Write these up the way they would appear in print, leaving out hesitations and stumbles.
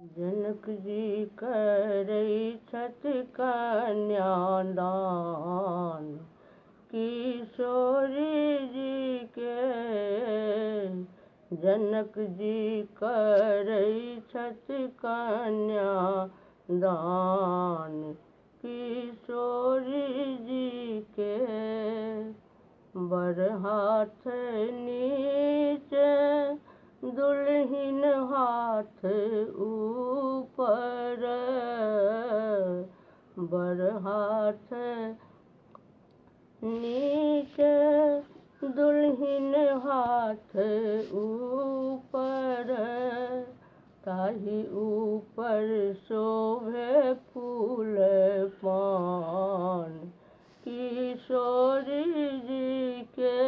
जनक जी करई छथि कन्यादान, किशोरी जी के। जनक जी करई छथि कन्यादान, किशोरी जी के। बर हाथ नीचे दुल्हिन हाथ ऊपर, बर हाथ नीचे दुल्हिन हाथ ऊपर, ताहि ऊपर शोभे फूल पान, किशोरी जी के।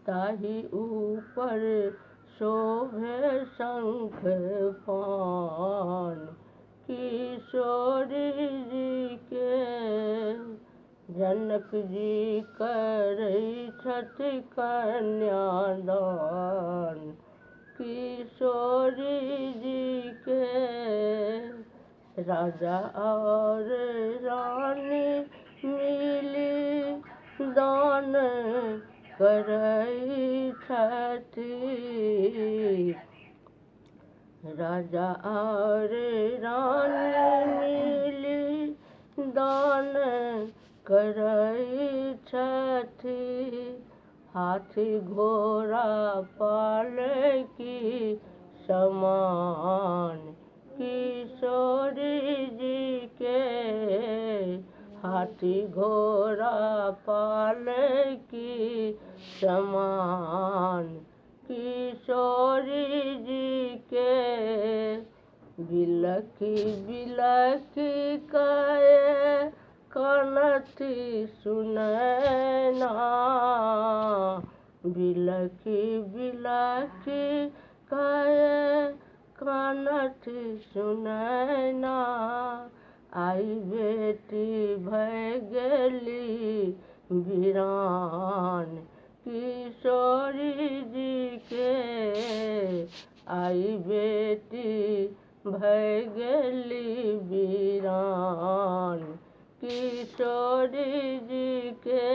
ताहि ऊपर शोभे शंख पान, किशोरी जी के। जनक जी करई छथि कन्यादान, किशोरी जी के। राजा और रानी मिली दान करई छथि। राजा और रानी मिली दान करई छथि। हाथी घोड़ा पालकी समान, किशोरी जी के। हाथी घोड़ा पालकी समान, किशोरी जी के। बिलखी बिलखी कहे कानथि सुनैना, बिलखी बिलखी कहे कानथि सुनैना। आई बेटी भय गेली वीरान, किशोरी जी के। आई बेटी भय गेली वीरान, किशोरी जी के।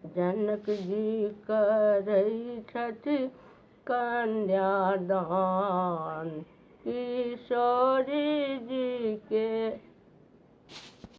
जनक जी करई छथि कन्यादान, किशोरी जी के।